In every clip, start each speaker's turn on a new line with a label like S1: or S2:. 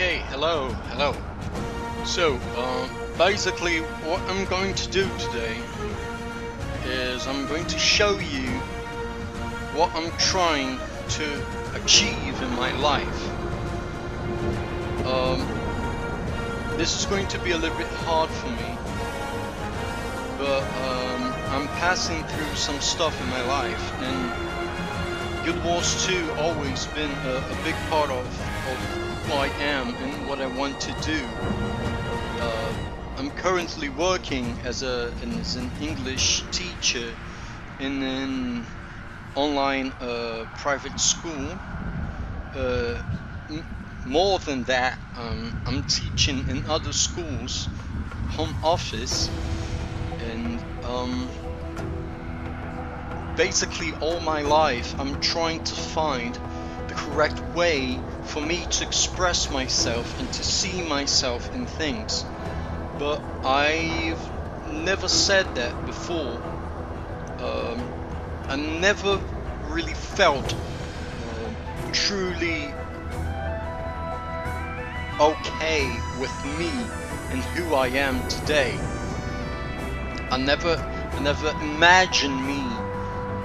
S1: Okay, hello. So, basically what I'm going to do today is I'm going to show you what I'm trying to achieve in my life. This is going to be a little bit hard for me, but I'm passing through some stuff in my life, and Guild Wars 2 always been a big part of who I am and what I want to do. I'm currently working as an English teacher in an online private school. More than that, I'm teaching in other schools, home office, and basically all my life I'm trying to find the correct way for me to express myself and to see myself in things. But I've never said that before. I never really felt truly okay with me and who I am today. I never imagined me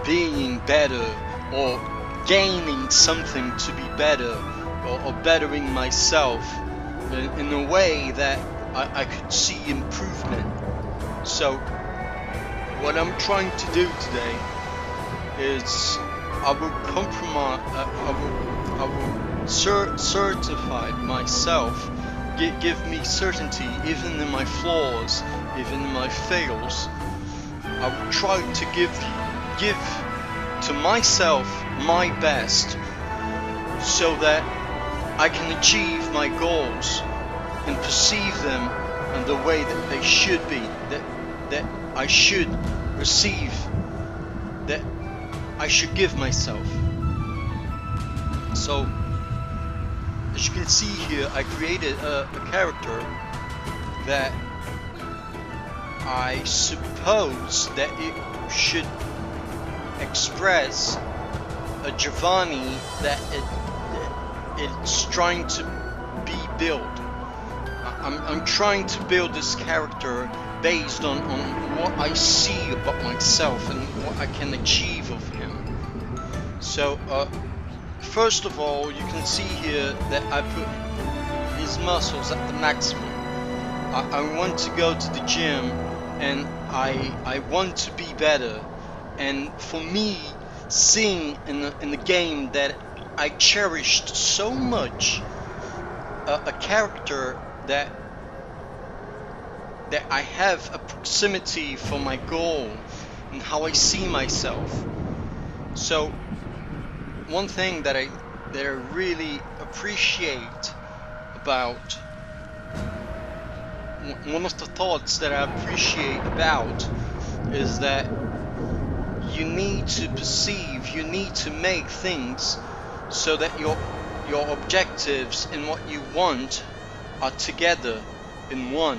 S1: being better or gaining something to be better or bettering myself in a way that I could see improvement. So what I'm trying to do today is I will certify myself, give me certainty even in my flaws, even in my fails. I will try to give to myself my best so that I can achieve my goals and perceive them in the way that they should be, that I should receive, that I should give myself. So, as you can see here, I created a character that I suppose that it should express a Giovanni that it's trying to be built. I'm trying to build this character based on what I see about myself and what I can achieve of him. So first of all, you can see here that I put his muscles at the maximum. I want to go to the gym and I want to be better. And for me, seeing in the game that I cherished so much, a character that I have a proximity for my goal and how I see myself. So one thing that I really appreciate about, one of the thoughts that I appreciate about is that you need to perceive, you need to make things so that your objectives and what you want are together in one.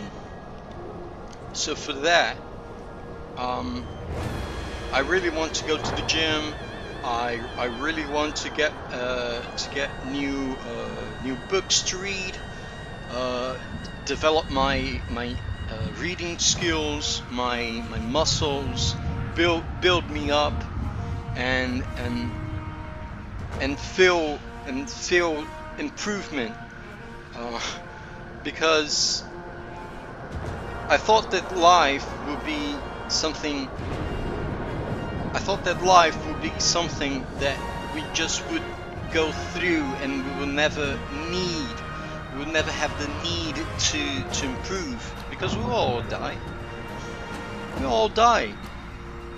S1: So for that, I really want to go to the gym. I really want to get new books to read, develop my reading skills, my muscles, build me up, and feel improvement, because I thought that life would be something. I thought that life would be something that we just would go through and we will never have the need to improve, because we all die. We all die.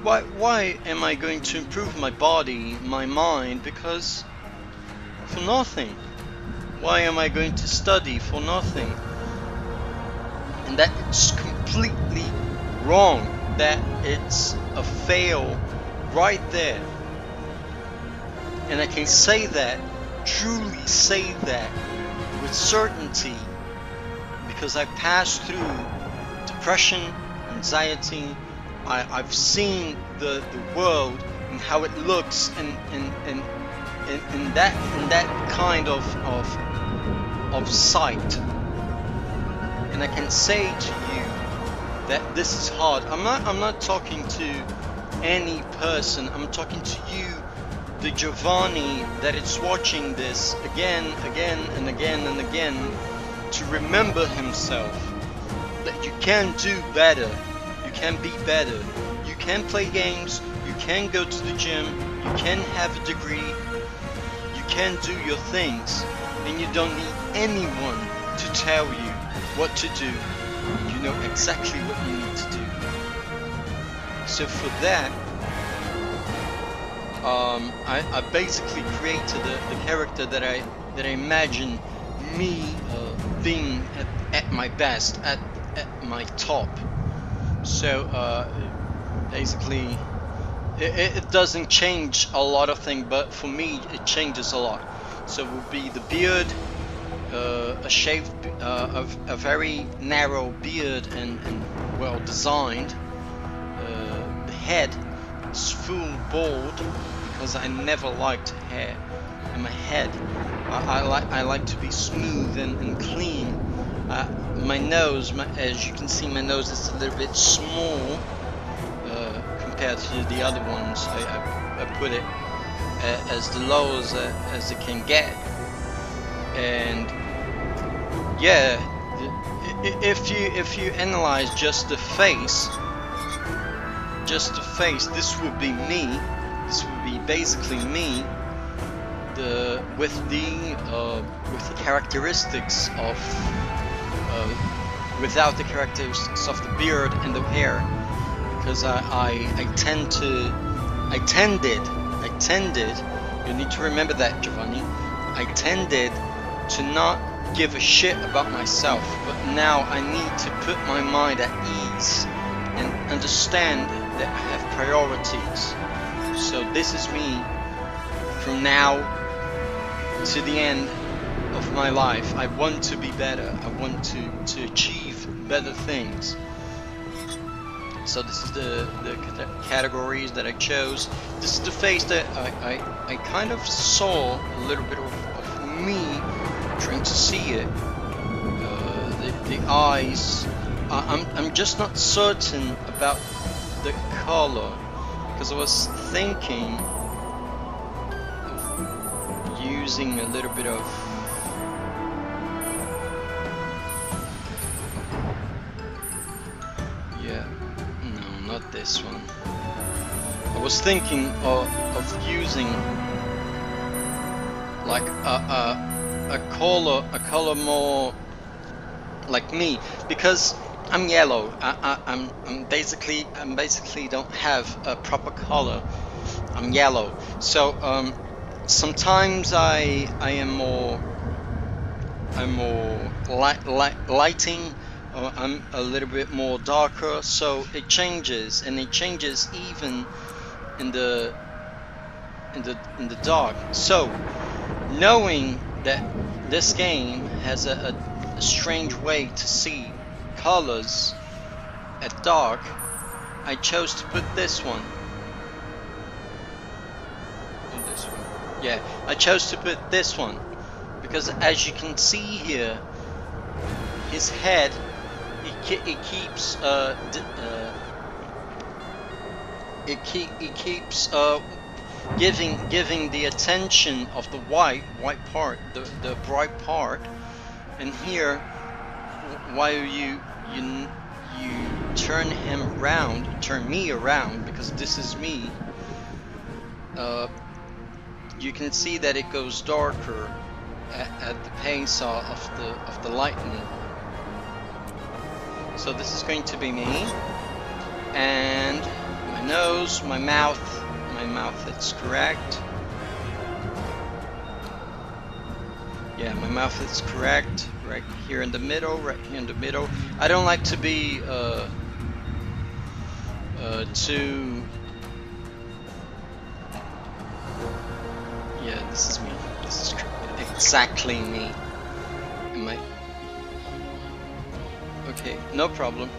S1: Why am I going to improve my body, my mind? Because for nothing. Why am I going to study for nothing? And that it's completely wrong. That it's a fail right there. And I can say that, truly say that with certainty, because I passed through depression, anxiety. I've seen the world and how it looks in that kind of of sight. And I can say to you that this is hard. I'm not talking to any person. I'm talking to you, the Giovanni that is watching this again and again, to remember himself that you can do better, you can be better, you can play games, you can go to the gym, you can have a degree, you can do your things, and you don't need anyone to tell you what to do. You know exactly what you need to do. So for that, I basically created the character that I imagine me being at my best, at my top. So basically, it doesn't change a lot of things, but for me it changes a lot. So it would be the beard, a shaved, a very narrow beard and well designed. The head is full bald because I never liked hair in my head. I like to be smooth and clean. My nose, as you can see, my nose is a little bit small compared to the other ones. I put it as low as it can get. And yeah, if you analyze just the face, this would be me. This would be basically me. With the characteristics of without the characteristics of the beard and the hair, because I tended. You need to remember that, Giovanni. I tended to not give a shit about myself, but now I need to put my mind at ease and understand that I have priorities. So this is me from now to the end of my life. I want to be better. I want to achieve better things. So this is the categories that I chose. This is the face that I kind of saw a little bit of me trying to see it. The eyes. I'm just not certain about the color, because I was thinking of using a little bit of not this one. I was thinking of using like a color more like me, because I'm yellow. I'm basically don't have a proper color. I'm yellow. So sometimes I am more lighting. I'm a little bit more darker, so it changes, and it changes even in the dark. So knowing that this game has a strange way to see colors at dark, I chose to put this one. Yeah, I chose to put this one because, as you can see here, his head it keeps giving the attention of the white part, the bright part. And here, while you turn me around, because this is me, you can see that it goes darker at the pace of the lightning. So this is going to be me, and my nose, my mouth, it's correct. Yeah, my mouth is correct, right here in the middle, I don't like to be too... Yeah, this is me. This is exactly me. Am I... Okay, no problem.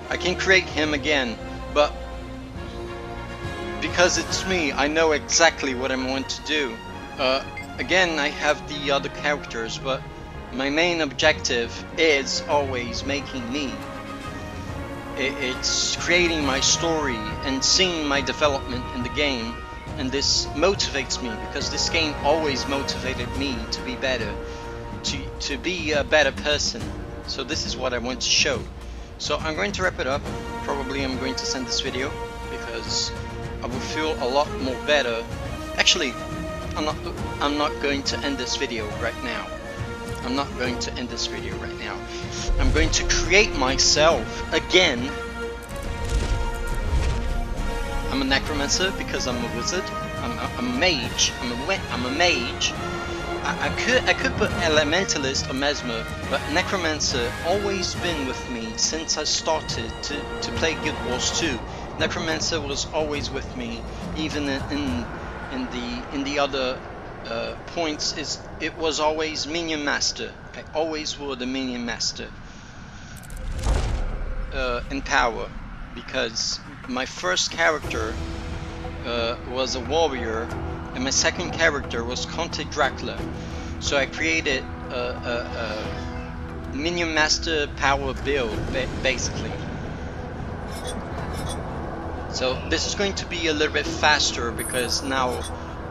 S1: I can create him again, but because it's me, I know exactly what I'm going to do. Again, I have the other characters, but my main objective is always making me. It's creating my story and seeing my development in the game, and this motivates me because this game always motivated me to be better, to be a better person. So this is what I want to show. So I'm going to wrap it up. Probably I'm going to send this video because I will feel a lot more better. Actually, I'm not going to end this video right now. I'm not going to end this video right now. I'm going to create myself again. I'm a necromancer because I'm a wizard. I'm a mage. I'm a mage. I could put elementalist or mesmer, but necromancer always been with me since I started to play Guild Wars 2. Necromancer was always with me, even in the other points. It was always minion master. I always were the minion master in power, because my first character was a warrior and my second character was Conte Dracula. So I created a minion master power build basically. So this is going to be a little bit faster because now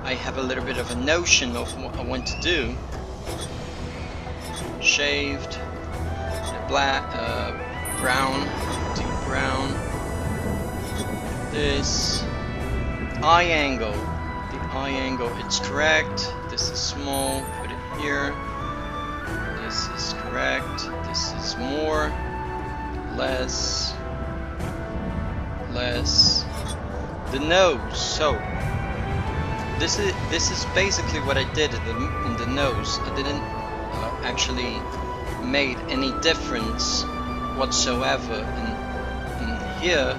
S1: I have a little bit of a notion of what I want to do. Shaved, black, brown, deep brown. This eye angle, the eye angle, it's correct. This is small, put it here. This is correct. This is more, less. The nose. So this is basically what I did in the nose. I didn't actually made any difference whatsoever in here,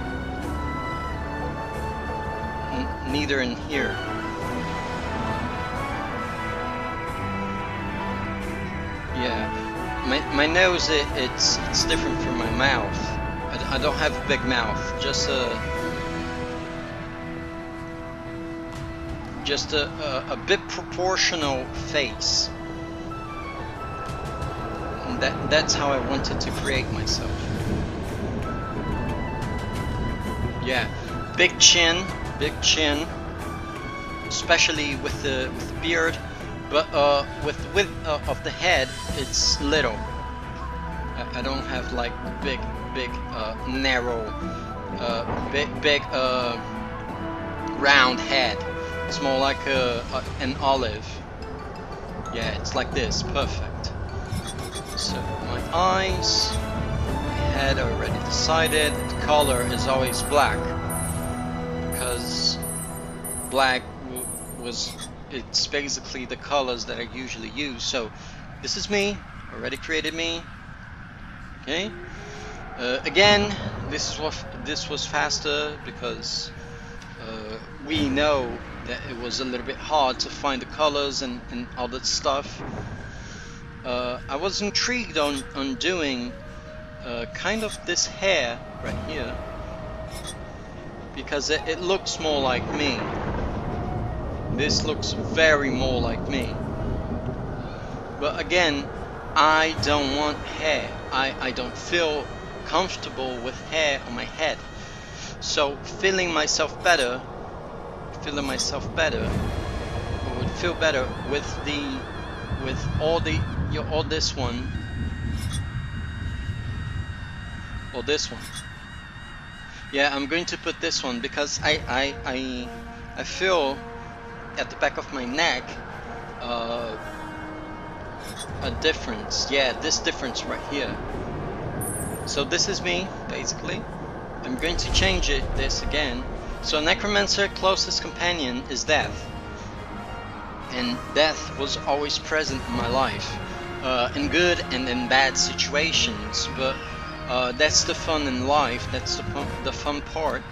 S1: neither in here. Yeah, my nose, it's different from my mouth. I don't have a big mouth, just a bit proportional face. And that's how I wanted to create myself. Yeah, big chin, especially with the beard, but with the width of the head, it's little. I don't have like big narrow, big round head. It's more like an olive. Yeah, it's like this, perfect. So my eyes, my head already decided. The color is always black because black it's basically the colors that I usually use. So this is me, already created me. Okay. Again, this was faster because we know that it was a little bit hard to find the colors and all that stuff. I was intrigued on doing kind of this hair right here because it looks more like me. This looks very more like me. But again, I don't want hair. I don't feel comfortable with hair on my head. So feeling myself better, I would feel better with all this one or this one. Yeah, I'm going to put this one because I feel at the back of my neck a difference. Yeah, this difference right here. So this is me, basically. I'm going to change this again. So Necromancer closest companion is death. And death was always present in my life. In good and in bad situations. But that's the fun in life, that's the fun part.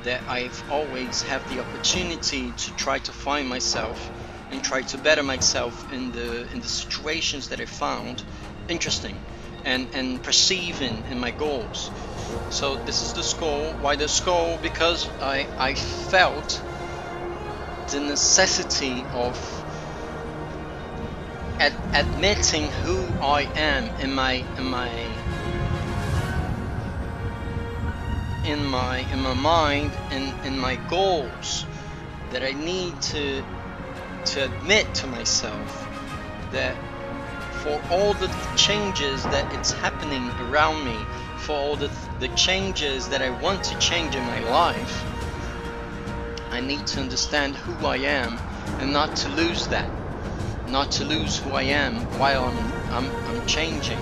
S1: That I've always have the opportunity to try to find myself and try to better myself in the situations that I found interesting and perceiving in my goals. So this is the skull. Why the skull? Because I felt the necessity of admitting who I am in my mind and in my goals, that I need to admit to myself that for all the changes that it's happening around me, for all the changes that I want to change in my life, I need to understand who I am and not to lose that, not to lose who I am while I'm changing.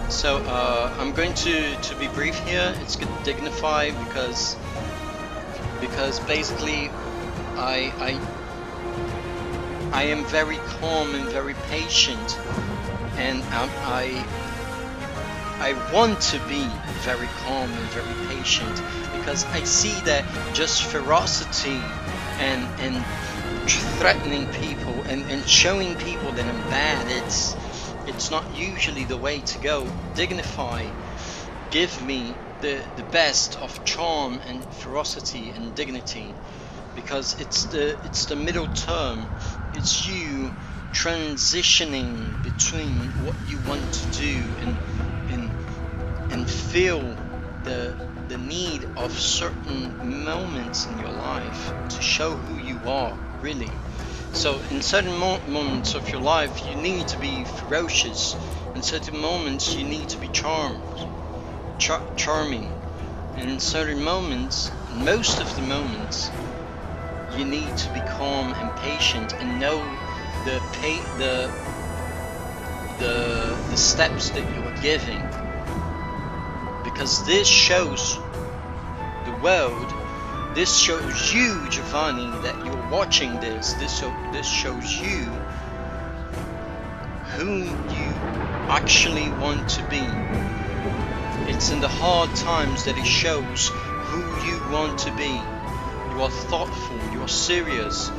S1: So I'm going to be brief here. It's good to dignify because basically I am very calm and very patient, and I want to be very calm and very patient, because I see that just ferocity and threatening people and showing people that I'm bad, it's not usually the way to go. Dignify, give me the best of charm and ferocity and dignity, because it's the middle term. It's you transitioning between what you want to do and feel the need of certain moments in your life to show who you are really. So in certain moments of your life you need to be ferocious. In certain moments you need to be charming. And in certain moments, most of the moments, you need to be calm and patient and know the steps that you are giving, because this shows the world, this shows you, Giovanni, that you're watching this. This shows you who you actually want to be. It's in the hard times that it shows who you want to be. You are thoughtful, you are serious,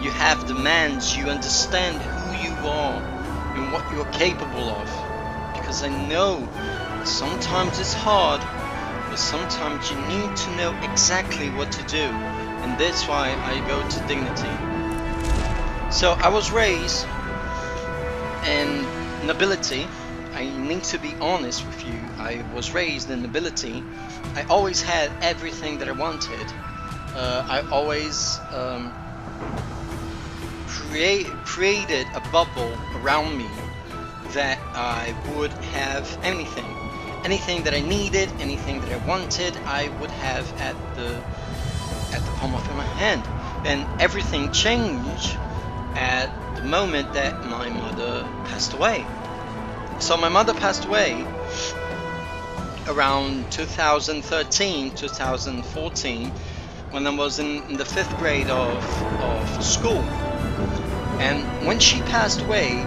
S1: you have demands, you understand who you are and what you're capable of. Because I know sometimes it's hard, but sometimes you need to know exactly what to do, and that's why I go to dignity. So I was raised in nobility. I need to be honest with you. I was raised in nobility. I always had everything that I wanted. I always created a bubble around me that I would have anything that I needed, anything that I wanted, I would have at the palm of my hand. And everything changed at the moment that my mother passed away. So my mother passed away around 2013, 2014, when I was in the 5th grade of school. And when she passed away,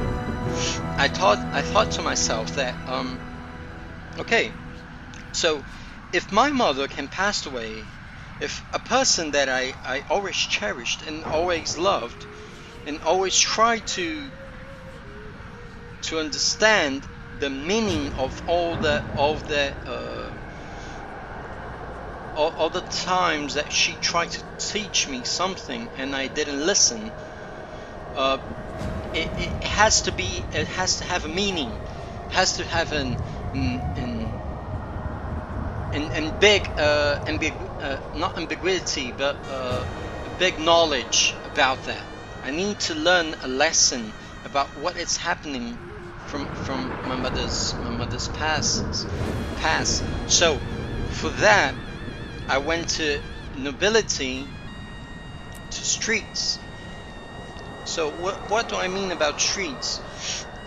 S1: I thought to myself that okay, so if my mother can pass away, if a person that I always cherished and always loved and always tried to understand the meaning of all the times that she tried to teach me something and I didn't listen, it has to have a meaning, has to have an big not ambiguity, but a big knowledge about that. I need to learn a lesson about what is happening from my mother's past. So for that, I went to nobility, to streets. So what do I mean about streets?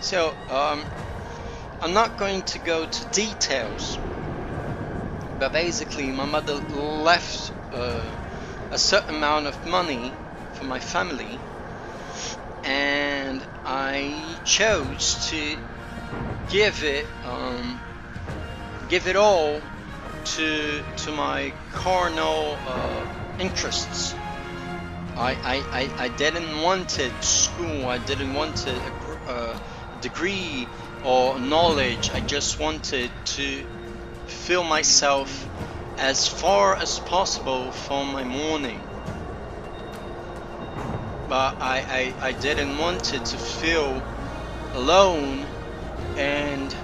S1: So I'm not going to go to details, but basically my mother left a certain amount of money for my family, and I chose to give it all to my carnal interests. I didn't wanted school, I didn't want a degree or knowledge. I just wanted to fill myself as far as possible for my morning. but I didn't want it to feel alone and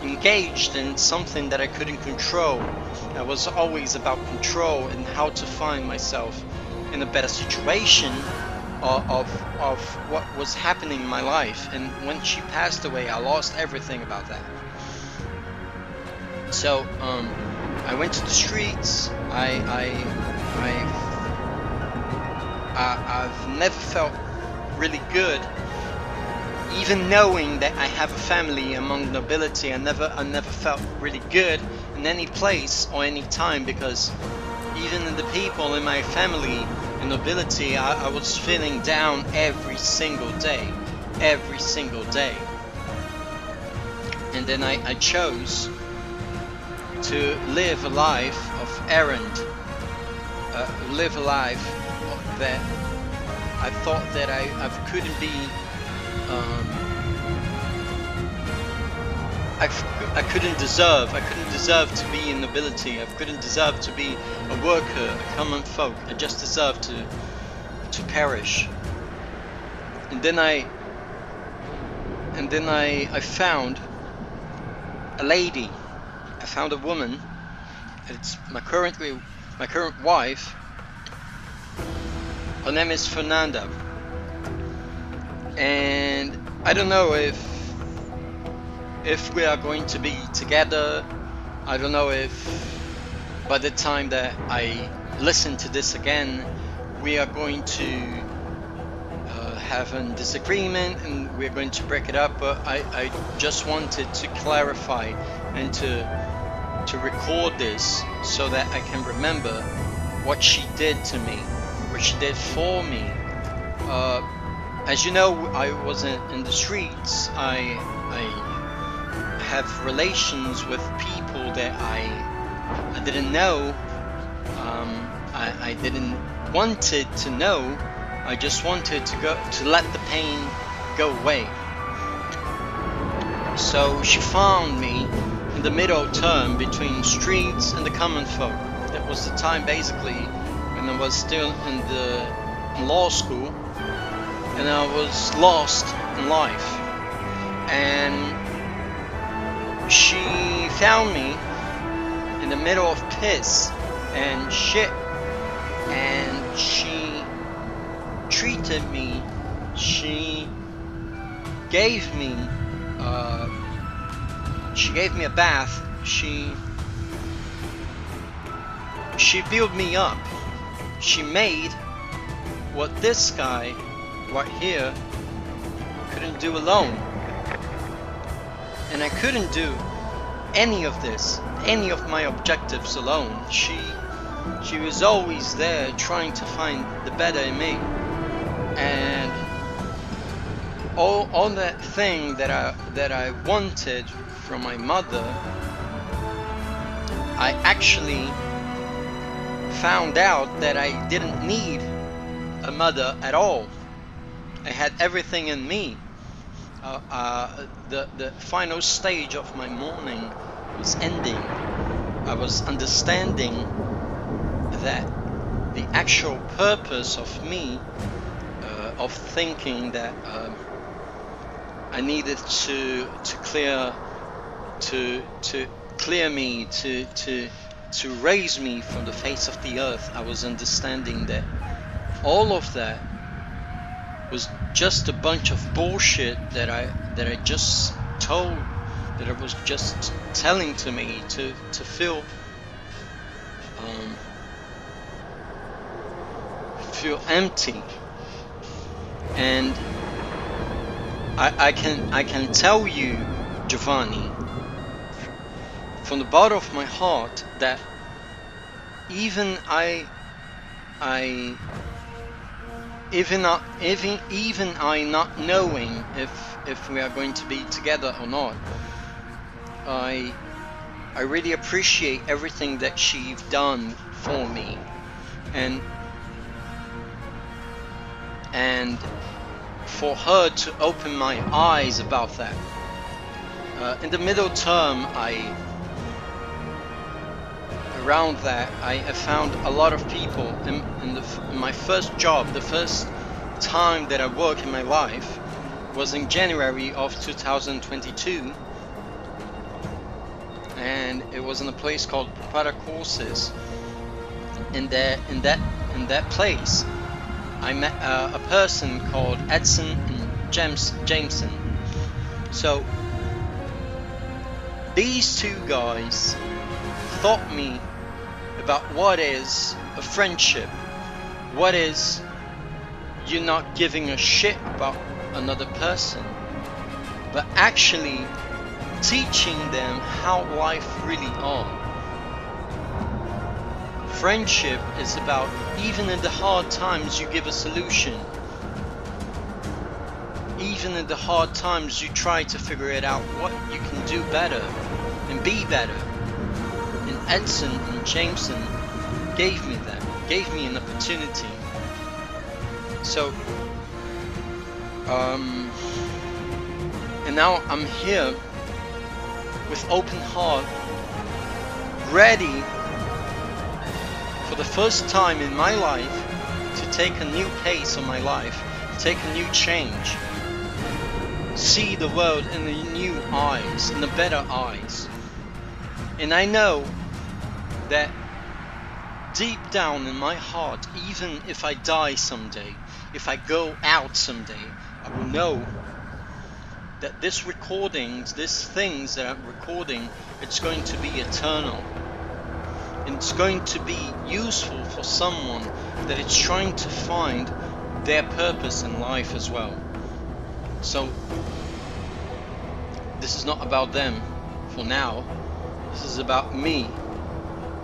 S1: engaged in something that I couldn't control. I was always about control and how to find myself in a better situation of what was happening in my life. And when she passed away, I lost everything about that. So I went to the streets. I've never felt really good, even knowing that I have a family among nobility. I never felt really good in any place or any time, because even in the people in my family and nobility, I was feeling down every single day. And then I chose to live a life of errand, live a life that I thought that I couldn't be, I couldn't deserve. I couldn't deserve to be in nobility. I couldn't deserve to be a worker, a common folk. I just deserved to perish. And then I found a lady. I found a woman. It's my current wife. Her name is Fernanda, and I don't know if we are going to be together. I don't know if by the time that I listen to this again, we are going to have a disagreement and we're going to break it up. But I just wanted to clarify and to record this so that I can remember what she did to me, what she did for me. As you know, I was in the streets. I have relations with people that I didn't know. I didn't wanted to know. I just wanted to let the pain go away. So she found me in the middle term between streets and the common folk. That was the time basically when I was still in law school, and I was lost in life. And she found me in the middle of piss and shit, and she treated me. She gave me a bath. She built me up. She made what this guy right here couldn't do alone. And I couldn't do any of this, any of my objectives alone. She was always there trying to find the better in me. And all that thing that I wanted from my mother, I actually found out that I didn't need a mother at all. I had everything in me. The final stage of my mourning was ending. I was understanding that the actual purpose of me, of thinking that I needed to clear me, to raise me from the face of the earth. I was understanding that all of that was just a bunch of bullshit that I just told, that I was just telling to me to feel empty. And I can tell you, Giovanni, from the bottom of my heart, that even I not knowing if we are going to be together or not, I really appreciate everything that she's done for me, and for her to open my eyes about that. In the middle term, I around that, I found a lot of people in my first job. The first time that I worked in my life was in January of 2022, and it was in a place called Prepara Courses. In that place, I met a person called Edson and Jameson. So these two guys taught me about what is a friendship, what is you not giving a shit about another person, but actually teaching them how life really are. Friendship is about, even in the hard times, you give a solution. Even in the hard times, you try to figure it out, what you can do better and be better. And Edson and Jameson gave me that, gave me an opportunity. So, and now I'm here with open heart, ready for the first time in my life to take a new pace on my life, take a new change, see the world in the new eyes, in the better eyes. And I know that deep down in my heart, even if I die someday, if I go out someday, I will know that this recordings, these things that I'm recording, it's going to be eternal. And it's going to be useful for someone that is trying to find their purpose in life as well. So this is not about them for now. This is about me.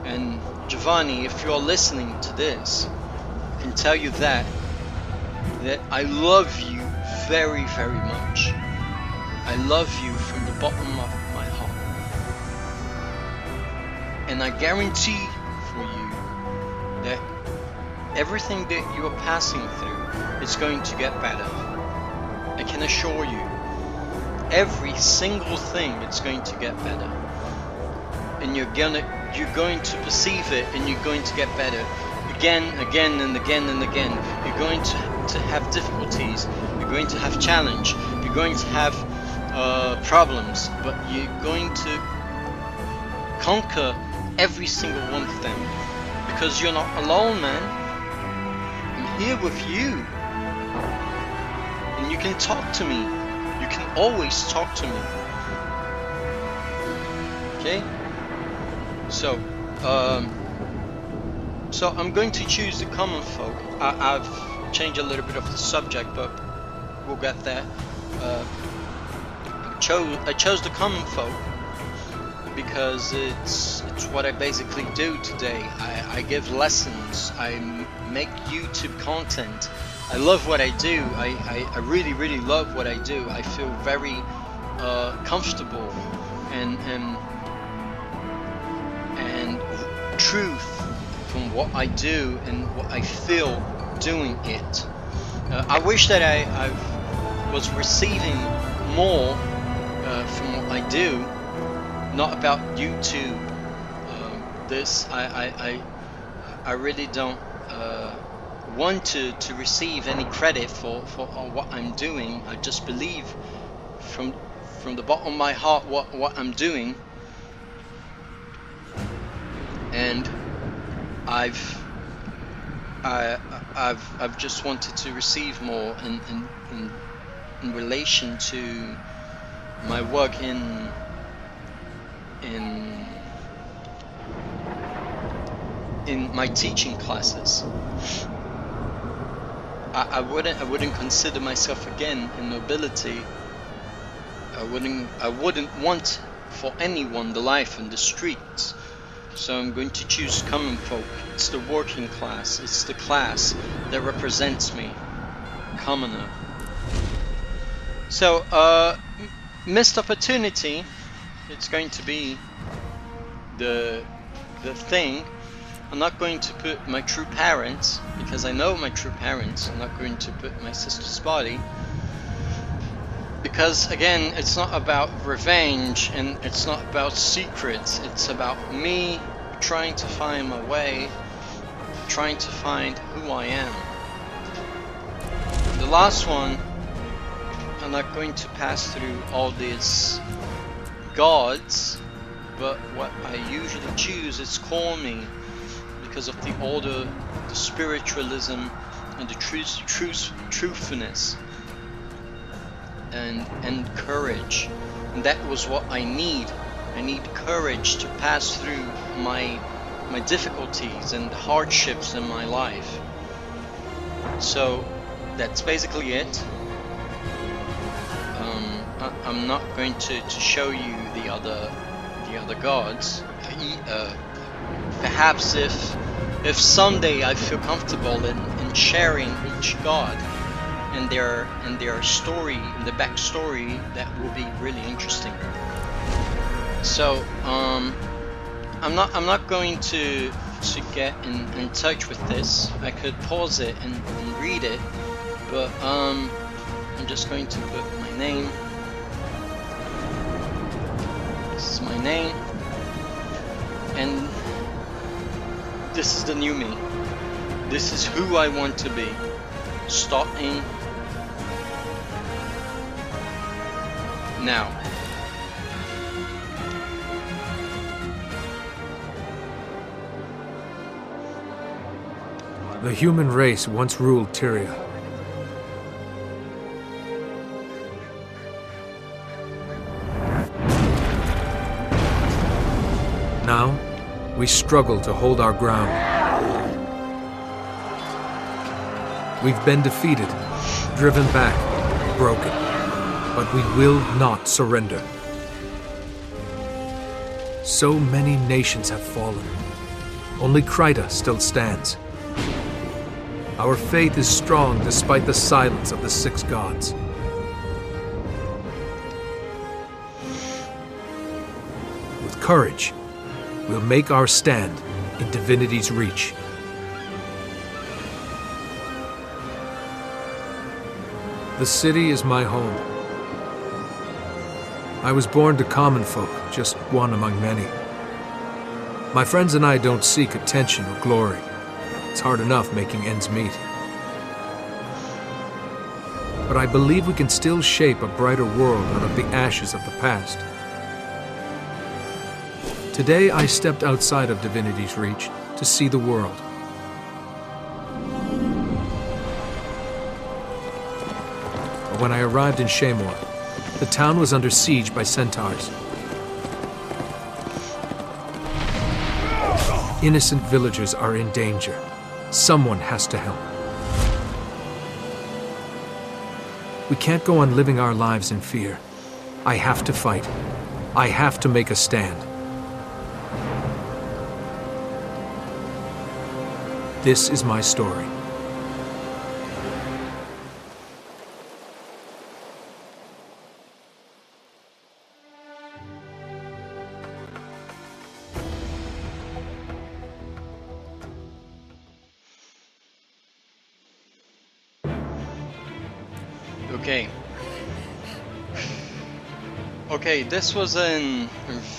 S1: And Giovanni, if you're listening to this, I can tell you that I love you very, very much. I love you from the bottom of my heart. And I guarantee for you that everything that you're passing through is going to get better. I can assure you, every single thing is going to get better. And you're going to perceive it, and you're going to get better again and again and again. You're going to have difficulties, you're going to have challenge, you're going to have problems, but you're going to conquer every single one of them, because you're not alone, man. I'm here with you, and you can talk to me. You can always talk to me. Okay? So I'm going to choose the common folk. I've changed a little bit of the subject, but we'll get there. I chose the common folk because it's what I basically do today. I give lessons. I make YouTube content. I love what I do. I really, really love what I do. I feel very comfortable and truth from what I do and what I feel doing it. I wish that I was receiving more from what I do, not about YouTube. I really don't want to receive any credit for what I'm doing. I just believe from the bottom of my heart what I'm doing, and I've just wanted to receive more in relation to my work in my teaching classes. I wouldn't consider myself again in nobility. I wouldn't want for anyone the life in the streets. So I'm going to choose common folk. It's the working class. It's the class that represents me. Commoner. So missed opportunity. It's going to be the thing. I'm not going to put my true parents, because I know my true parents. I'm not going to put my sister's body, because again, it's not about revenge and it's not about secrets. It's about me trying to find my way, trying to find who I am. The last one, I'm not going to pass through all these gods, but what I usually choose is call me because of the order, the spiritualism, and the truthfulness, and courage. And that was what I need. I need courage to pass through my difficulties and hardships in my life. So that's basically it. I'm not going to show you the other gods. Perhaps if someday I feel comfortable in sharing each god and their story, the backstory, that will be really interesting. So I'm not going to get in touch with this. I could pause it and read it, but I'm just going to put my name. This is my name, and this is the new me. This is who I want to be. Starting now.
S2: The human race once ruled Tyria. Now, we struggle to hold our ground. We've been defeated, driven back, broken, but we will not surrender. So many nations have fallen. Only Krita still stands. Our faith is strong despite the silence of the 6 gods. With courage, we'll make our stand in divinity's reach. The city is my home. I was born to common folk, just one among many. My friends and I don't seek attention or glory. It's hard enough making ends meet. But I believe we can still shape a brighter world out of the ashes of the past. Today I stepped outside of divinity's reach to see the world. But when I arrived in Shamor, the town was under siege by centaurs. Innocent villagers are in danger. Someone has to help. We can't go on living our lives in fear. I have to fight. I have to make a stand. This is my story.
S1: Okay, this was a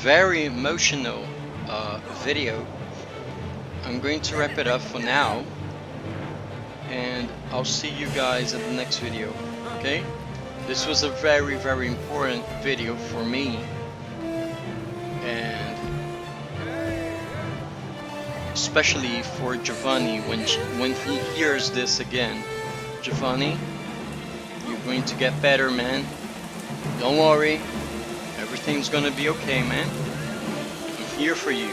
S1: very emotional video. I'm going to wrap it up for now, and I'll see you guys in the next video. Okay, this was a very important video for me, and especially for Giovanni when he hears this again. Giovanni, you're going to get better, man. Don't worry, everything's gonna be okay, man. I'm here for you.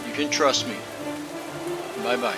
S1: You can trust me. Bye bye.